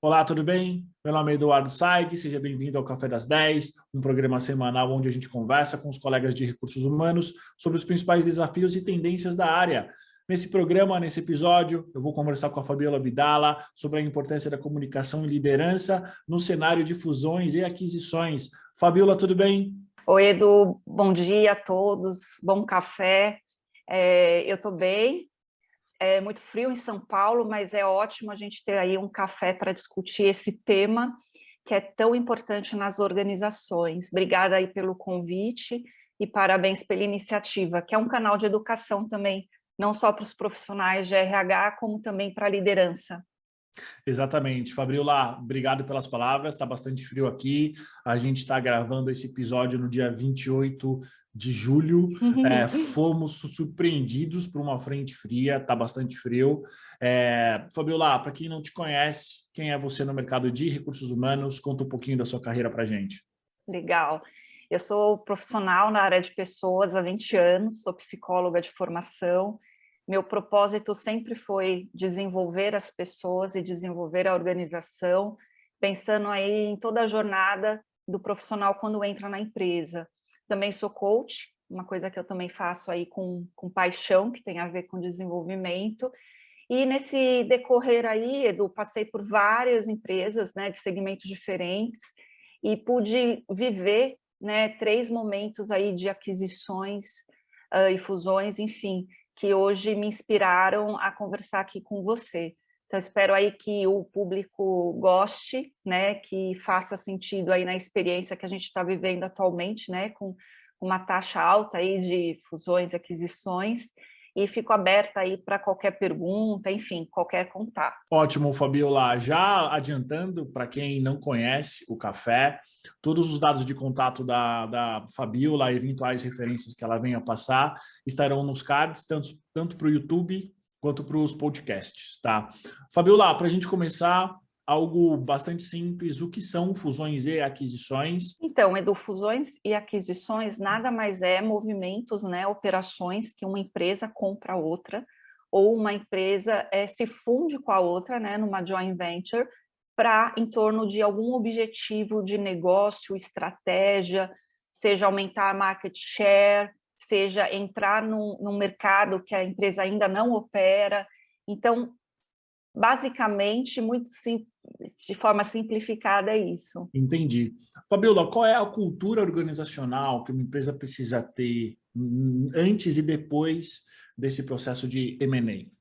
Olá, tudo bem? Meu nome é Eduardo Saig, seja bem-vindo ao Café das 10, um programa semanal onde a gente conversa com os colegas de recursos humanos sobre os principais desafios e tendências da área. Nesse programa, nesse episódio, eu vou conversar com a Fabiola Bidala sobre a importância da comunicação e liderança no cenário de fusões e aquisições. Fabiola, tudo bem? Oi, Edu, bom dia a todos, bom café. Eu estou bem, é muito frio em São Paulo, mas é ótimo a gente ter aí um café para discutir esse tema que é tão importante nas organizações. Obrigada aí pelo convite e parabéns pela iniciativa, que é um canal de educação também, não só para os profissionais de RH, como também para a liderança. Exatamente. Fabiola, obrigado pelas palavras. Está bastante frio aqui. A gente está gravando esse episódio no dia 28 de julho. Fomos surpreendidos por uma frente fria, está bastante frio. Fabiola, para quem não te conhece, quem é você no mercado de recursos humanos? Conta um pouquinho da sua carreira para a gente. Legal. Eu sou profissional na área de pessoas há 20 anos, sou psicóloga de formação. Meu propósito sempre foi desenvolver as pessoas e desenvolver a organização, pensando aí em toda a jornada do profissional quando entra na empresa. Também sou coach, uma coisa que eu também faço aí com paixão, que tem a ver com desenvolvimento. E nesse decorrer aí, Edu, passei por várias empresas, né, de segmentos diferentes, e pude viver, né, 3 momentos aí de aquisições e fusões, enfim, que hoje me inspiraram a conversar aqui com você. Então, espero aí que o público goste, né, que faça sentido aí na experiência que a gente está vivendo atualmente, né, com uma taxa alta aí de fusões e aquisições, e fico aberta aí para qualquer pergunta, enfim, qualquer contato. Ótimo, Fabiola. Já adiantando, para quem não conhece o café, todos os dados de contato da Fabiola, eventuais referências que ela venha passar, estarão nos cards, tanto para o YouTube quanto para os podcasts, tá? Fabiola, para a gente começar, algo bastante simples, o que são fusões e aquisições? Então, Edu, fusões e aquisições nada mais é movimentos, né, operações que uma empresa compra outra, ou uma empresa se funde com a outra, né, numa joint venture, para em torno de algum objetivo de negócio, estratégia, seja aumentar a market share, seja entrar num mercado que a empresa ainda não opera. Então, basicamente, de forma simplificada, é isso. Entendi. Fabiola, qual é a cultura organizacional que uma empresa precisa ter antes e depois desse processo de M&A?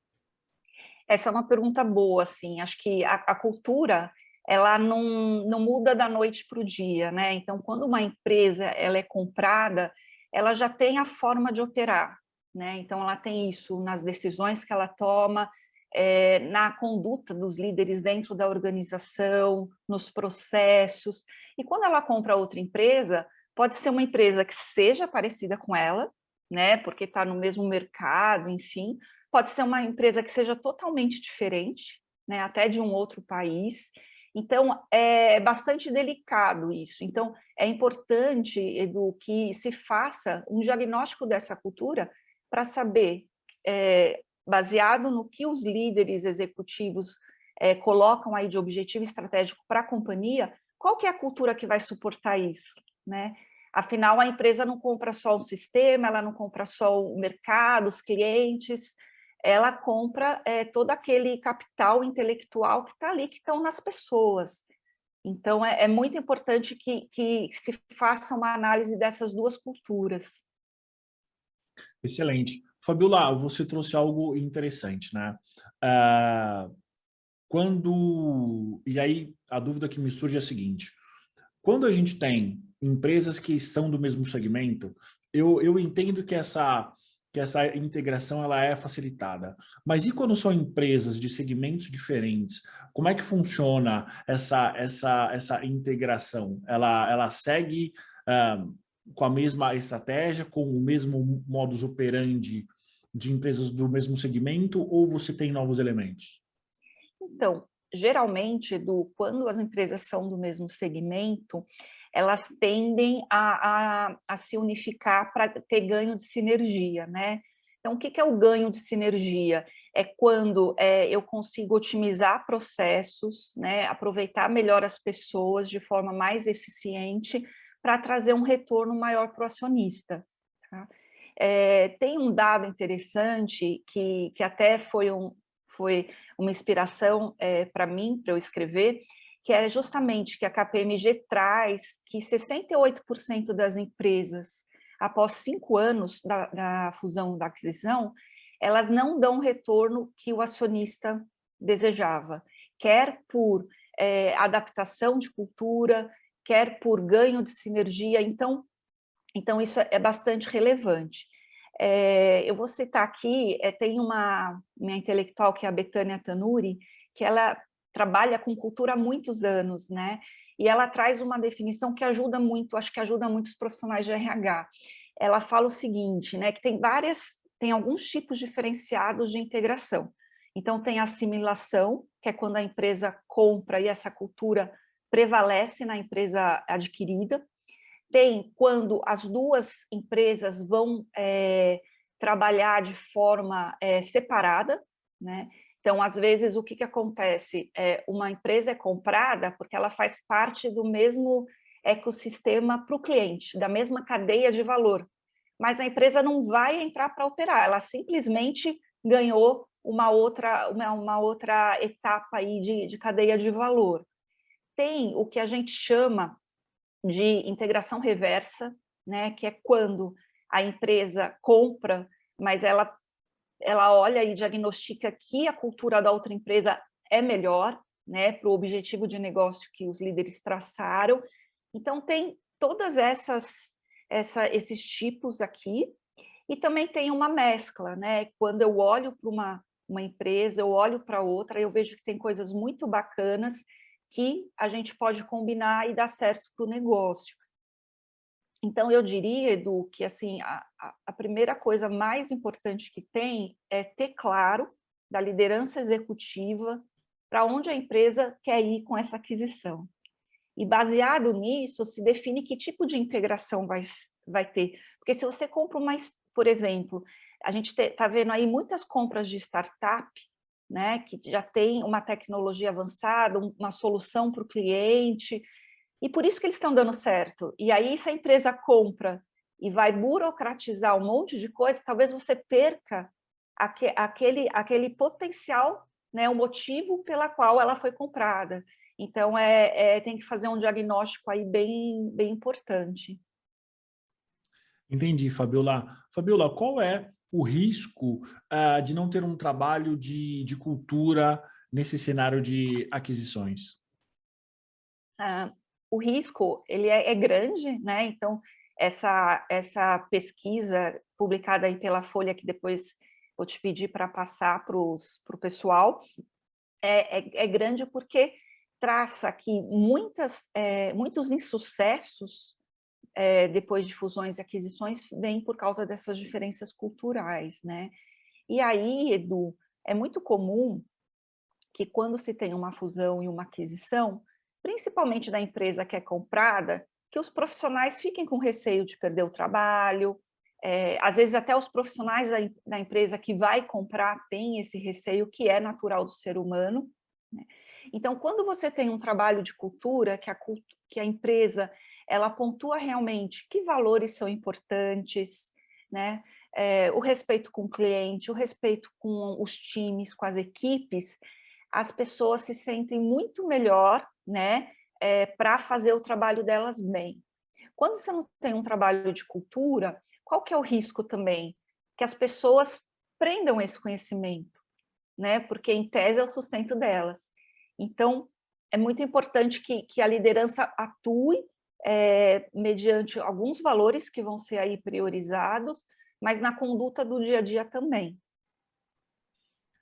Essa é uma pergunta boa, assim, acho que a cultura, ela não muda da noite para o dia, né? Então, quando uma empresa ela é comprada, ela já tem a forma de operar, né? Então, ela tem isso nas decisões que ela toma, na conduta dos líderes dentro da organização, nos processos. E quando ela compra outra empresa, pode ser uma empresa que seja parecida com ela, né? Porque está no mesmo mercado, enfim, pode ser uma empresa que seja totalmente diferente, né, até de um outro país. Então, é bastante delicado isso. Então, é importante, Edu, que se faça um diagnóstico dessa cultura para saber, baseado no que os líderes executivos colocam aí de objetivo estratégico para a companhia, qual que é a cultura que vai suportar isso, né? Afinal, a empresa não compra só o sistema, ela não compra só o mercado, os clientes, ela compra todo aquele capital intelectual que está ali, que estão nas pessoas. Então, é muito importante que se faça uma análise dessas duas culturas. Excelente. Fabiola, você trouxe algo interessante, né? Ah, e aí a dúvida que me surge é a seguinte: quando a gente tem empresas que são do mesmo segmento, eu entendo que essa integração ela é facilitada. Mas e quando são empresas de segmentos diferentes? Como é que funciona essa integração? Ela segue com a mesma estratégia, com o mesmo modus operandi de empresas do mesmo segmento, ou você tem novos elementos? Então, geralmente, Edu, quando as empresas são do mesmo segmento, elas tendem a se unificar para ter ganho de sinergia, né? Então, o que é o ganho de sinergia? é quando eu consigo otimizar processos, né, aproveitar melhor as pessoas de forma mais eficiente para trazer um retorno maior para o acionista. Tá? Tem um dado interessante que até foi uma inspiração para mim, para eu escrever, que é justamente que a KPMG traz que 68% das empresas, após 5 anos da fusão, da aquisição, elas não dão o retorno que o acionista desejava, quer por adaptação de cultura, quer por ganho de sinergia, então isso é bastante relevante. Eu vou citar aqui, tem minha intelectual, que é a Betânia Tanuri, que ela trabalha com cultura há muitos anos, né? E ela traz uma definição que ajuda muito, acho que ajuda muito os profissionais de RH. Ela fala o seguinte, né, que tem alguns tipos diferenciados de integração. Então, tem a assimilação, que é quando a empresa compra e essa cultura prevalece na empresa adquirida. Tem quando as duas empresas vão trabalhar de forma separada, né? Então, às vezes, o que acontece? Uma empresa é comprada porque ela faz parte do mesmo ecossistema para o cliente, da mesma cadeia de valor, mas a empresa não vai entrar para operar, ela simplesmente ganhou uma outra etapa aí de cadeia de valor. Tem o que a gente chama de integração reversa, né, que é quando a empresa compra, mas ela olha e diagnostica que a cultura da outra empresa é melhor, né, para o objetivo de negócio que os líderes traçaram. Então, tem todas esses tipos aqui, e também tem uma mescla, né? Quando eu olho para uma empresa, eu olho para outra, eu vejo que tem coisas muito bacanas que a gente pode combinar e dar certo para o negócio. Então, eu diria, Edu, que assim, a primeira coisa mais importante que tem é ter claro da liderança executiva para onde a empresa quer ir com essa aquisição. E baseado nisso, se define que tipo de integração vai ter. Porque se você compra por exemplo, a gente está vendo aí muitas compras de startup, né, que já tem uma tecnologia avançada, uma solução para o cliente, e por isso que eles estão dando certo. E aí, se a empresa compra e vai burocratizar um monte de coisa, talvez você perca aquele potencial, né, o motivo pela qual ela foi comprada. Então, tem que fazer um diagnóstico aí bem importante. Entendi, Fabiola. Fabiola, qual é o risco de não ter um trabalho de cultura nesse cenário de aquisições? O risco ele é grande, né? Então, essa pesquisa publicada aí pela Folha, que depois vou te pedir para passar para o pessoal, é grande porque traça aqui muitos insucessos depois de fusões e aquisições vêm por causa dessas diferenças culturais, né? E aí, Edu, é muito comum que quando se tem uma fusão e uma aquisição, principalmente da empresa que é comprada, que os profissionais fiquem com receio de perder o trabalho, às vezes até os profissionais da empresa que vai comprar têm esse receio, que é natural do ser humano, né? Então, quando você tem um trabalho de cultura, que a empresa ela pontua realmente que valores são importantes, né? O respeito com o cliente, o respeito com os times, com as equipes, as pessoas se sentem muito melhor, né, para fazer o trabalho delas bem. Quando você não tem um trabalho de cultura, qual que é o risco também? Que as pessoas prendam esse conhecimento, né, porque em tese é o sustento delas. Então, é muito importante que a liderança atue mediante alguns valores que vão ser aí priorizados, mas na conduta do dia a dia também.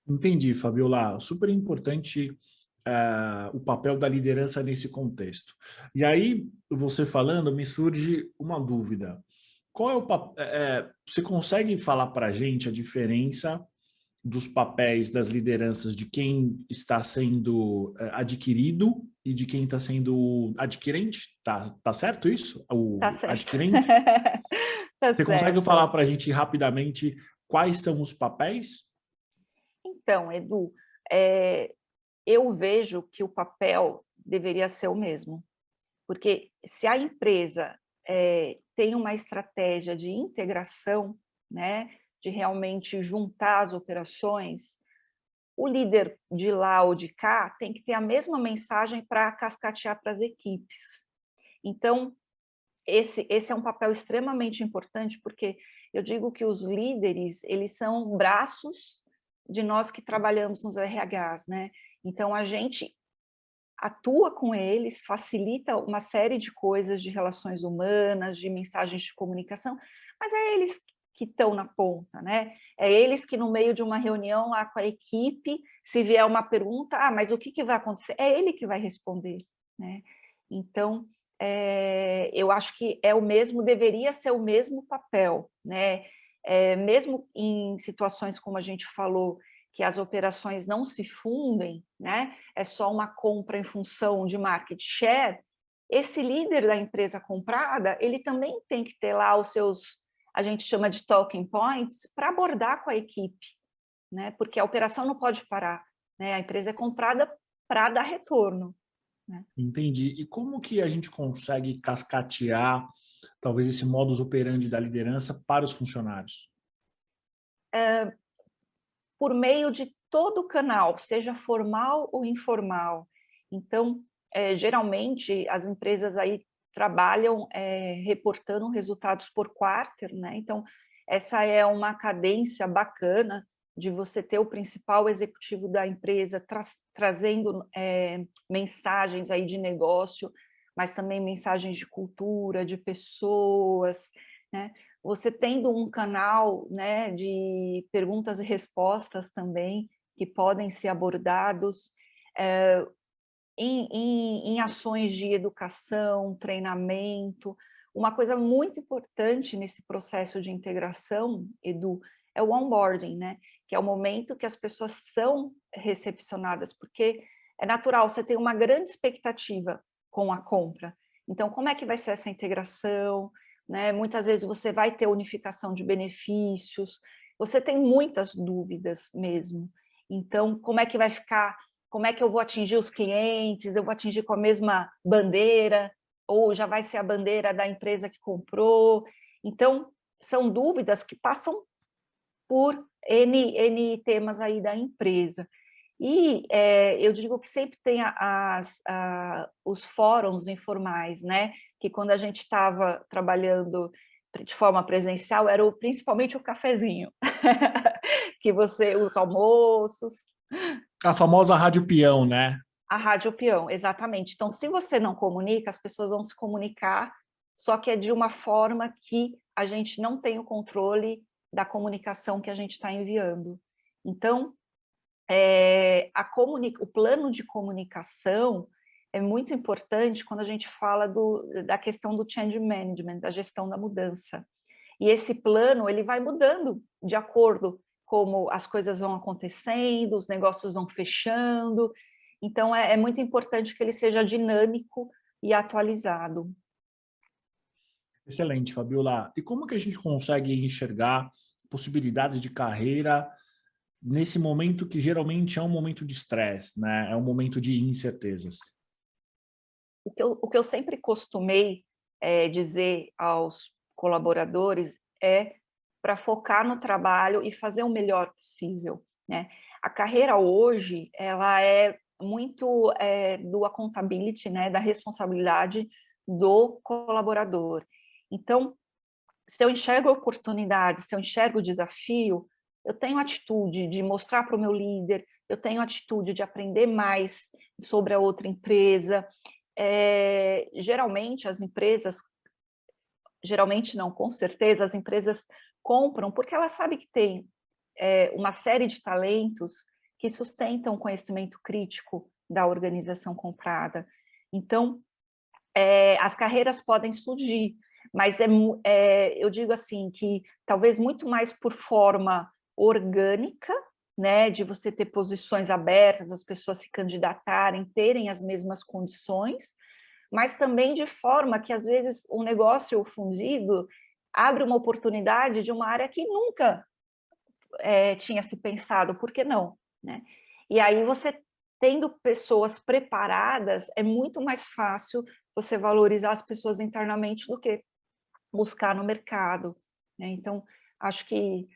Entendi, Fabiola. Super importante o papel da liderança nesse contexto. E aí, você falando, me surge uma dúvida. Qual é o papel? Você consegue falar para a gente a diferença dos papéis das lideranças de quem está sendo adquirido e de quem está sendo adquirente? Tá certo isso? O Tá certo. adquirente? Tá Você consegue certo. falar para a gente rapidamente quais são os papéis? Então, Edu, eu vejo que o papel deveria ser o mesmo, porque se a empresa tem uma estratégia de integração, né, de realmente juntar as operações, o líder de lá ou de cá tem que ter a mesma mensagem para cascatear para as equipes. Então, esse é um papel extremamente importante, porque eu digo que os líderes, eles são braços de nós que trabalhamos nos RHs, né? Então, a gente atua com eles, facilita uma série de coisas de relações humanas, de mensagens de comunicação, mas é eles que estão na ponta, né? É eles que no meio de uma reunião lá com a equipe, se vier uma pergunta, mas o que vai acontecer? É ele que vai responder, né? Então, eu acho que deveria ser o mesmo papel, né? Mesmo em situações como a gente falou, que as operações não se fundem, né? É só uma compra em função de market share, esse líder da empresa comprada, ele também tem que ter lá os seus, a gente chama de talking points, para abordar com a equipe, né? Porque a operação não pode parar, né? A empresa é comprada para dar retorno, né? Entendi. E como que a gente consegue cascatear, talvez, esse modus operandi da liderança para os funcionários? Por meio de todo o canal, seja formal ou informal. Então, geralmente, as empresas aí trabalham reportando resultados por quarter, né? Então, essa é uma cadência bacana de você ter o principal executivo da empresa trazendo mensagens aí de negócio, mas também mensagens de cultura, de pessoas, né? Você tendo um canal, né, de perguntas e respostas também, que podem ser abordados, em ações de educação, treinamento. Uma coisa muito importante nesse processo de integração, Edu, é o onboarding, né? Que é o momento que as pessoas são recepcionadas, porque é natural, você tem uma grande expectativa com a compra. Então, como é que vai ser essa integração? Né? Muitas vezes você vai ter unificação de benefícios, você tem muitas dúvidas mesmo. Então, como é que vai ficar? Como é que eu vou atingir os clientes? Eu vou atingir com a mesma bandeira? Ou já vai ser a bandeira da empresa que comprou? Então, são dúvidas que passam por N temas aí da empresa. E eu digo que sempre tem os fóruns informais, né? Que quando a gente estava trabalhando de forma presencial, era principalmente o cafezinho, que os almoços. A famosa rádio peão, né? A rádio peão, exatamente. Então, se você não comunica, as pessoas vão se comunicar, só que é de uma forma que a gente não tem o controle da comunicação que a gente está enviando. Então, o plano de comunicação é muito importante quando a gente fala da questão do change management, da gestão da mudança. E esse plano ele vai mudando de acordo como as coisas vão acontecendo, os negócios vão fechando. Então, é muito importante que ele seja dinâmico e atualizado. Excelente, Fabiola. E como que a gente consegue enxergar possibilidades de carreira nesse momento que geralmente é um momento de estresse, né? É um momento de incertezas? O que eu sempre costumei dizer aos colaboradores é para focar no trabalho e fazer o melhor possível, né? A carreira hoje, ela é muito do accountability, né? Da responsabilidade do colaborador. Então, se eu enxergo a oportunidade, se eu enxergo o desafio, eu tenho atitude de mostrar para o meu líder, eu tenho atitude de aprender mais sobre a outra empresa. Geralmente as empresas, geralmente não, com certeza, as empresas compram porque elas sabem que tem uma série de talentos que sustentam o conhecimento crítico da organização comprada. Então, as carreiras podem surgir, mas eu digo assim, que talvez muito mais por forma orgânica, né, de você ter posições abertas, as pessoas se candidatarem, terem as mesmas condições, mas também de forma que, às vezes, um negócio fundido abre uma oportunidade de uma área que nunca tinha se pensado, por que não? né? E aí você tendo pessoas preparadas, é muito mais fácil você valorizar as pessoas internamente do que buscar no mercado, né? Então, acho que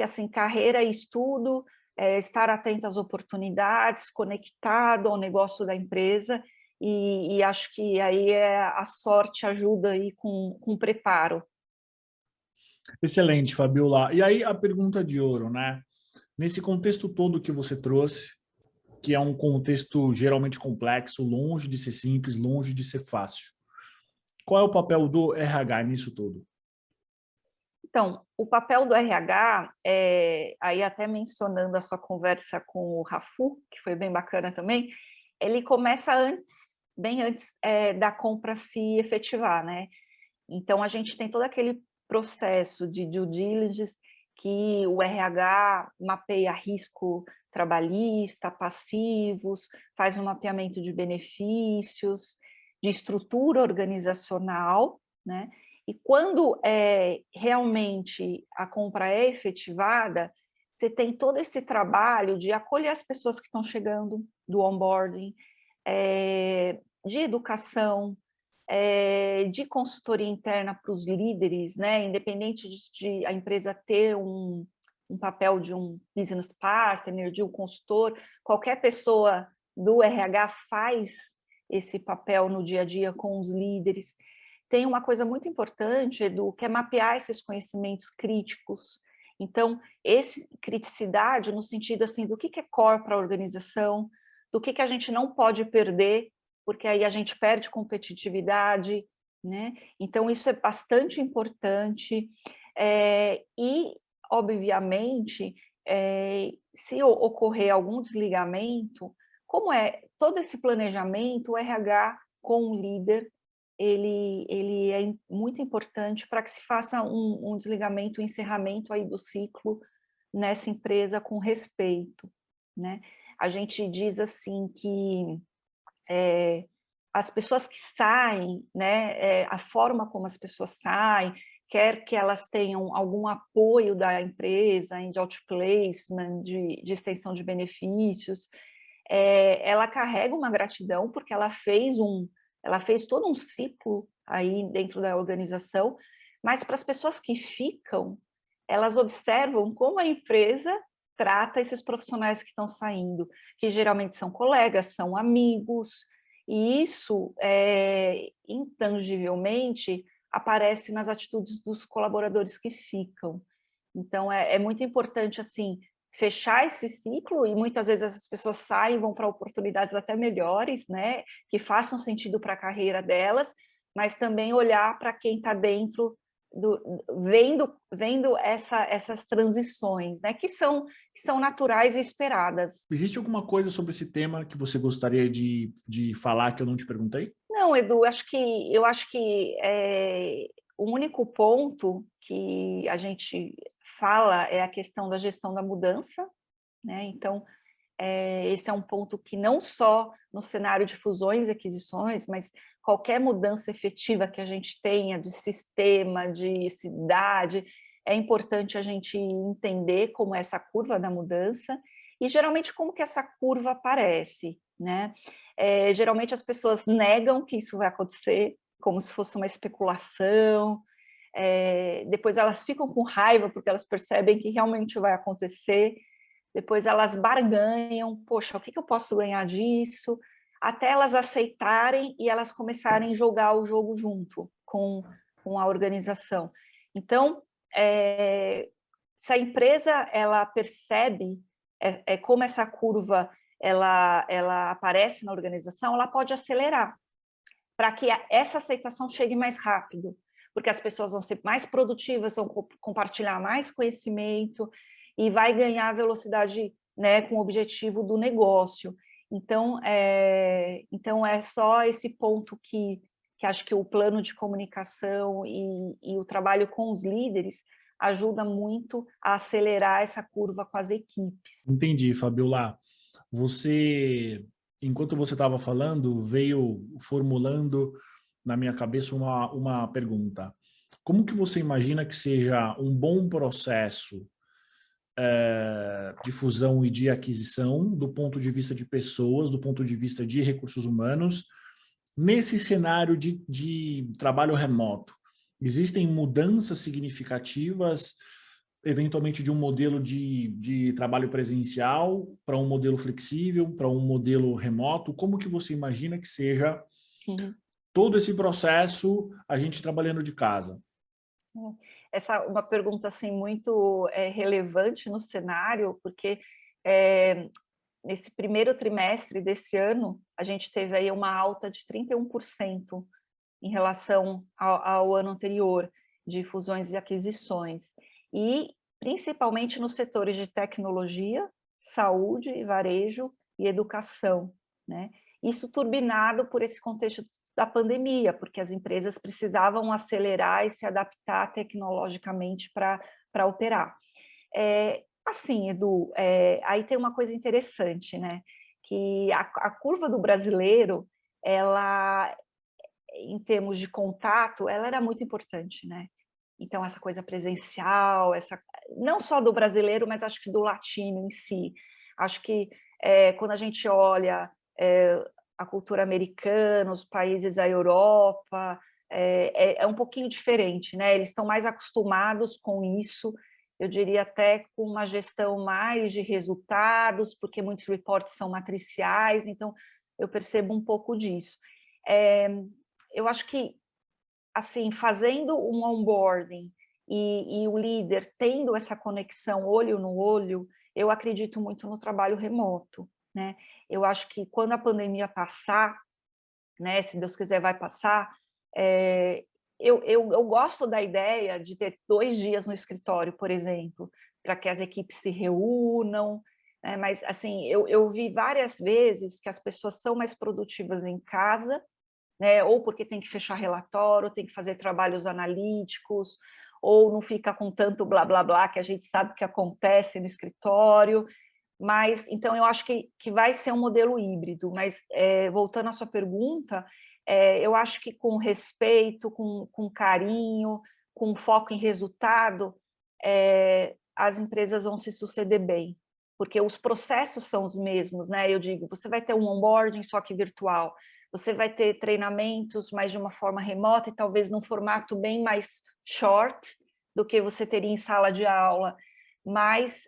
assim, carreira e estudo, estar atento às oportunidades, conectado ao negócio da empresa, e acho que aí a sorte ajuda aí com preparo. Excelente, Fabiola. E aí a pergunta de ouro, né? Nesse contexto todo que você trouxe, que é um contexto geralmente complexo, longe de ser simples, longe de ser fácil. Qual é o papel do RH nisso tudo? Então, o papel do RH, aí até mencionando a sua conversa com o Rafu, que foi bem bacana também, ele começa antes, bem antes da compra se efetivar, né? Então, a gente tem todo aquele processo de due diligence que o RH mapeia risco trabalhista, passivos, faz um mapeamento de benefícios, de estrutura organizacional, né? E quando realmente a compra é efetivada, você tem todo esse trabalho de acolher as pessoas que estão chegando, do onboarding, de educação, de consultoria interna para os líderes, né? Independente de a empresa ter um papel de um business partner, de um consultor, qualquer pessoa do RH faz esse papel no dia a dia com os líderes. Tem uma coisa muito importante, Edu, que é mapear esses conhecimentos críticos. Então, criticidade no sentido assim, do que é core para a organização, do que a gente não pode perder, porque aí a gente perde competitividade, né? Então, isso é bastante importante. E, obviamente, se ocorrer algum desligamento, como é todo esse planejamento, o RH com o líder, ele é muito importante para que se faça um desligamento, um encerramento aí do ciclo nessa empresa com respeito, né? A gente diz assim que as pessoas que saem, né, a forma como as pessoas saem, quer que elas tenham algum apoio da empresa, de outplacement, de extensão de benefícios, ela carrega uma gratidão porque ela fez todo um ciclo aí dentro da organização, mas para as pessoas que ficam, elas observam como a empresa trata esses profissionais que estão saindo, que geralmente são colegas, são amigos, e isso, intangivelmente, aparece nas atitudes dos colaboradores que ficam. Então, é muito importante, assim, fechar esse ciclo, e muitas vezes essas pessoas saem e vão para oportunidades até melhores, né, que façam sentido para a carreira delas, mas também olhar para quem está dentro, vendo essas transições, né, que são naturais e esperadas. Existe alguma coisa sobre esse tema que você gostaria de falar que eu não te perguntei? Não, Edu, eu acho que o único ponto que a gente fala é a questão da gestão da mudança, né? Então, esse é um ponto que não só no cenário de fusões e aquisições, mas qualquer mudança efetiva que a gente tenha de sistema, de cidade, é importante a gente entender como é essa curva da mudança e geralmente como que essa curva aparece, né? Geralmente as pessoas negam que isso vai acontecer, como se fosse uma especulação, depois elas ficam com raiva porque elas percebem que realmente vai acontecer, depois elas barganham, poxa, o que eu posso ganhar disso? Até elas aceitarem e elas começarem a jogar o jogo junto com a organização. Então, se a empresa ela percebe como essa curva ela aparece na organização, ela pode acelerar para que essa aceitação chegue mais rápido, porque as pessoas vão ser mais produtivas, vão compartilhar mais conhecimento e vai ganhar velocidade, né, com o objetivo do negócio. Então, é só esse ponto que acho que o plano de comunicação e o trabalho com os líderes ajuda muito a acelerar essa curva com as equipes. Entendi, Fabiola. Enquanto você estava falando, veio formulando na minha cabeça uma pergunta. Como que você imagina que seja um bom processo de fusão e de aquisição, do ponto de vista de pessoas, do ponto de vista de recursos humanos. Nesse cenário de trabalho remoto, existem mudanças significativas, eventualmente de um modelo de trabalho presencial para um modelo flexível, para um modelo remoto? Como que você imagina que seja todo esse processo, a gente trabalhando de casa? Essa é uma pergunta assim, muito relevante no cenário, porque nesse primeiro trimestre desse ano, a gente teve aí uma alta de 31% em relação ao ano anterior, de fusões e aquisições. E principalmente nos setores de tecnologia, saúde, varejo e educação, né? Isso turbinado por esse contexto da pandemia, porque as empresas precisavam acelerar e se adaptar tecnologicamente para operar. Assim, Edu, aí tem uma coisa interessante, né? Que a curva do brasileiro, ela, em termos de contato, ela era muito importante, né? Então, essa coisa presencial, não só do brasileiro, mas acho que do latino em si. Acho que quando a gente olha a cultura americana, os países da Europa, é um pouquinho diferente, né? Eles estão mais acostumados com isso, eu diria até com uma gestão mais de resultados, porque muitos reportes são matriciais, então eu percebo um pouco disso. Eu acho que, assim, fazendo um onboarding e o líder tendo essa conexão olho no olho, eu acredito muito no trabalho remoto, né? Eu acho que quando a pandemia passar, né, se Deus quiser vai passar, eu gosto da ideia de ter 2 dias no escritório, por exemplo, para que as equipes se reúnam, né? Mas assim, eu vi várias vezes que as pessoas são mais produtivas em casa, né? Ou porque tem que fechar relatório, tem que fazer trabalhos analíticos, ou não fica com tanto blá blá blá que a gente sabe que acontece no escritório. Mas, então, eu acho que vai ser um modelo híbrido, mas voltando à sua pergunta, eu acho que com respeito, com carinho, com foco em resultado, as empresas vão se suceder bem, porque os processos são os mesmos, né? Eu digo, você vai ter um onboarding, só que virtual, você vai ter treinamentos, mas de uma forma remota e talvez num formato bem mais short do que você teria em sala de aula, mas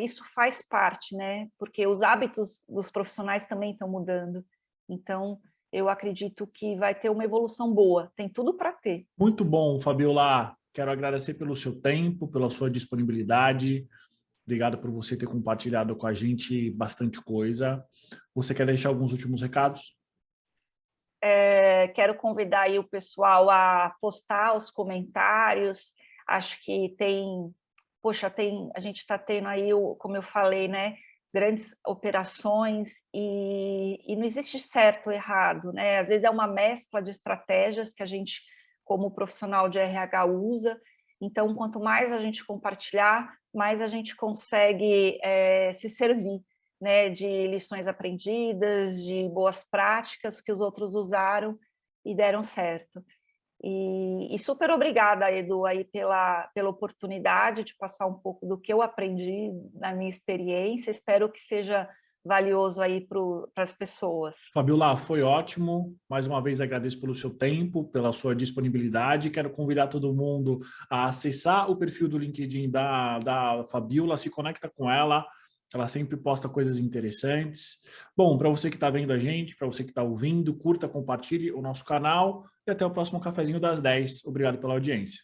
isso faz parte, né? Porque os hábitos dos profissionais também estão mudando. Então, eu acredito que vai ter uma evolução boa, tem tudo para ter. Muito bom, Fabiola. Quero agradecer pelo seu tempo, pela sua disponibilidade. Obrigado por você ter compartilhado com a gente bastante coisa. Você quer deixar alguns últimos recados? Quero convidar aí o pessoal a postar os comentários. Acho que a gente está tendo aí, como eu falei, né, grandes operações e não existe certo ou errado, né? Às vezes é uma mescla de estratégias que a gente, como profissional de RH, usa. Então, quanto mais a gente compartilhar, mais a gente consegue se servir, né, de lições aprendidas, de boas práticas que os outros usaram e deram certo. E super obrigada, Edu, aí pela oportunidade de passar um pouco do que eu aprendi na minha experiência. Espero que seja valioso aí para as pessoas. Fabiola, foi ótimo. Mais uma vez agradeço pelo seu tempo, pela sua disponibilidade. Quero convidar todo mundo a acessar o perfil do LinkedIn da Fabiola, se conecta com ela. Ela sempre posta coisas interessantes. Bom, para você que está vendo a gente, para você que está ouvindo, curta, compartilhe o nosso canal e até o próximo cafezinho das 10. Obrigado pela audiência.